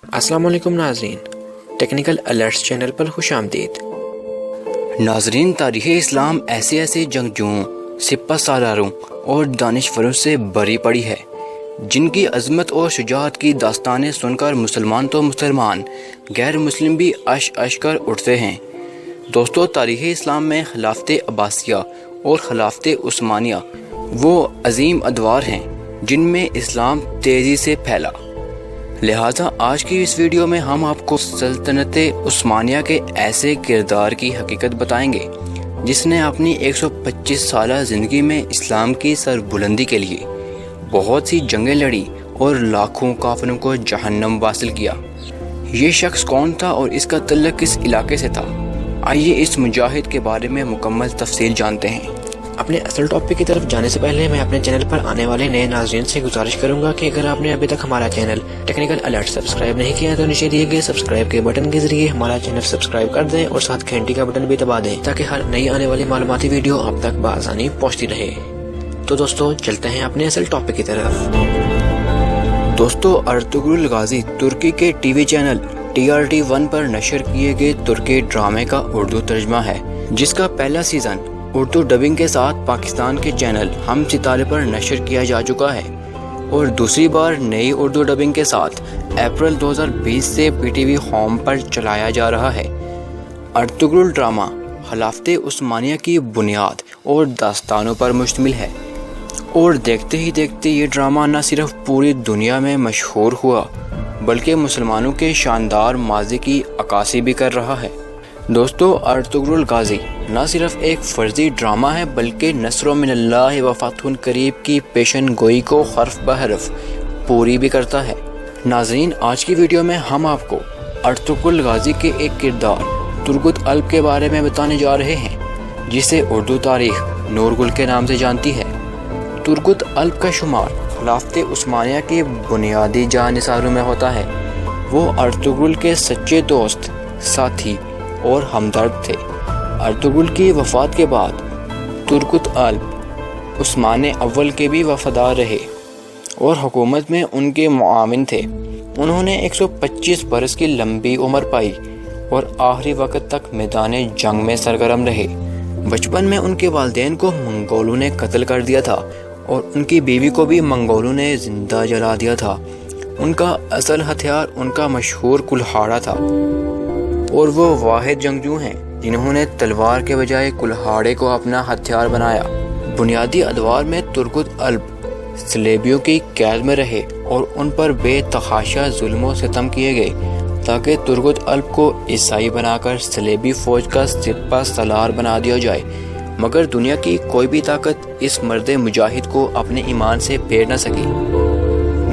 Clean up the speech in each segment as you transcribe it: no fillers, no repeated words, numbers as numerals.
السلام علیکم ناظرین، ٹیکنیکل الرٹس چینل پر خوش آمدید۔ ناظرین، تاریخ اسلام ایسے جنگجوؤں، سپہ سالاروں اور دانشوروں سے بھری پڑی ہے جن کی عظمت اور شجاعت کی داستانیں سن کر مسلمان تو مسلمان، غیر مسلم بھی اش کر اٹھتے ہیں۔ دوستو، تاریخ اسلام میں خلافت عباسیہ اور خلافت عثمانیہ وہ عظیم ادوار ہیں جن میں اسلام تیزی سے پھیلا۔ لہٰذا آج کی اس ویڈیو میں ہم آپ کو سلطنت عثمانیہ کے ایسے کردار کی حقیقت بتائیں گے جس نے اپنی 125 سالہ زندگی میں اسلام کی سربلندی کے لیے بہت سی جنگیں لڑی اور لاکھوں کافروں کو جہنم واصل کیا۔ یہ شخص کون تھا اور اس کا تعلق کس علاقے سے تھا؟ آئیے اس مجاہد کے بارے میں مکمل تفصیل جانتے ہیں۔ اپنے اصل ٹاپک کی طرف جانے سے پہلے میں اپنے چینل پر آنے والے نئے ناظرین سے گزارش کروں گا کہ اگر آپ نے ابھی تک ہمارا چینل ٹیکنیکل الرٹ سبسکرائب نہیں کیا تو نیچے دیے گئے سبسکرائب کے بٹن کے ذریعے ہمارا چینل سبسکرائب کر دیں اور ساتھ گھنٹی کا بٹن بھی دبا دیں تاکہ ہر نئی آنے والی معلوماتی ویڈیو آپ تک بآسانی پہنچتی رہے۔ تو دوستو، چلتے ہیں اپنے اصل ٹاپک کی طرف۔ دوستو، ارطغرل غازی ترکی کے ٹی وی چینل TRT1 پر نشر کیے گئے ترکی ڈرامے کا اردو ترجمہ ہے جس کا پہلا سیزن اردو ڈبنگ کے ساتھ پاکستان کے چینل ہم ستارے پر نشر کیا جا چکا ہے اور دوسری بار نئی اردو ڈبنگ کے ساتھ اپریل 2020 سے PTV ہوم پر چلایا جا رہا ہے۔ ارطغرل ڈرامہ خلافت عثمانیہ کی بنیاد اور داستانوں پر مشتمل ہے اور دیکھتے ہی دیکھتے یہ ڈرامہ نہ صرف پوری دنیا میں مشہور ہوا بلکہ مسلمانوں کے شاندار ماضی کی عکاسی بھی کر رہا ہے۔ دوستو، ارطغرل غازی نہ صرف ایک فرضی ڈرامہ ہے بلکہ نصر من اللہ و فتح قریب کی پیشن گوئی کو حرف بحرف پوری بھی کرتا ہے۔ ناظرین، آج کی ویڈیو میں ہم آپ کو ارطغرل غازی کے ایک کردار ترگت الب کے بارے میں بتانے جا رہے ہیں جسے اردو تاریخ نور گل کے نام سے جانتی ہے۔ ترگت الب کا شمار خلافت عثمانیہ کے بنیادی جانثاروں میں ہوتا ہے۔ وہ ارطغرل کے سچے دوست، ساتھی اور ہمدرد تھے۔ ارطغرل کی وفات کے بعد ترگت الب عثمان اول کے بھی وفادار رہے اور حکومت میں ان کے معاون تھے۔ انہوں نے 125 برس کی لمبی عمر پائی اور آخری وقت تک میدان جنگ میں سرگرم رہے۔ بچپن میں ان کے والدین کو منگولوں نے قتل کر دیا تھا اور ان کی بیوی کو بھی منگولوں نے زندہ جلا دیا تھا۔ ان کا اصل ہتھیار ان کا مشہور کلہاڑا تھا اور وہ واحد جنگجو ہیں جنہوں نے تلوار کے بجائے کلہاڑے کو اپنا ہتھیار بنایا۔ بنیادی ادوار میں ترگت الب صلیبیوں کی قید میں رہے اور ان پر بے تحاشا ظلم و ستم کیے گئے تاکہ ترگت الب کو عیسائی بنا کر صلیبی فوج کا سپہ سالار بنا دیا جائے، مگر دنیا کی کوئی بھی طاقت اس مرد مجاہد کو اپنے ایمان سے پھیر نہ سکی۔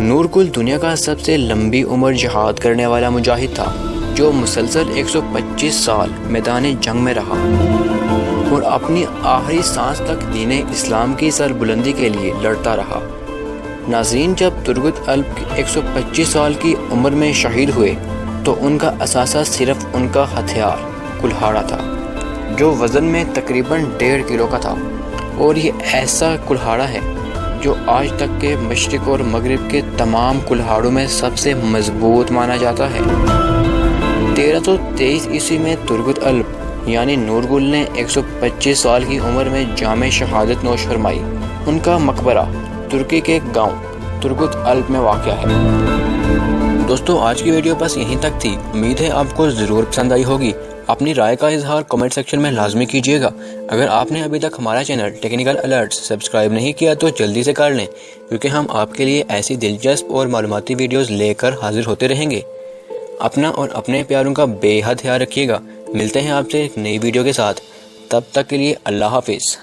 نور گل دنیا کا سب سے لمبی عمر جہاد کرنے والا مجاہد تھا جو مسلسل 125 سال میدان جنگ میں رہا اور اپنی آخری سانس تک دین اسلام کی سربلندی کے لیے لڑتا رہا۔ ناظرین، جب ترگت الب 125 سال کی عمر میں شہید ہوئے تو ان کا اثاثہ صرف ان کا ہتھیار کلہاڑا تھا جو وزن میں تقریباً 1.5 کلو کا تھا، اور یہ ایسا کلہاڑا ہے جو آج تک کے مشرق اور مغرب کے تمام کلہاڑوں میں سب سے مضبوط مانا جاتا ہے۔ 1323 عیسوی میں ترگت الب یعنی نور گل نے 125 سال کی عمر میں جام شہادت نوش فرمائی۔ ان کا مقبرہ ترکی کے گاؤں ترگت الب میں واقع ہے۔ دوستو، آج کی ویڈیو بس یہیں تک تھی۔ امید ہے آپ کو ضرور پسند آئی ہوگی۔ اپنی رائے کا اظہار کمنٹ سیکشن میں لازمی کیجیے گا۔ اگر آپ نے ابھی تک ہمارا چینل ٹیکنیکل الرٹس سبسکرائب نہیں کیا تو جلدی سے کر لیں، کیونکہ ہم آپ کے لیے ایسی دلچسپ اور معلوماتی ویڈیوز لے کر حاضر ہوتے رہیں گے۔ اپنا اور اپنے پیاروں کا بے حد خیال رکھیے گا۔ ملتے ہیں آپ سے ایک نئی ویڈیو کے ساتھ، تب تک کے لیے اللہ حافظ۔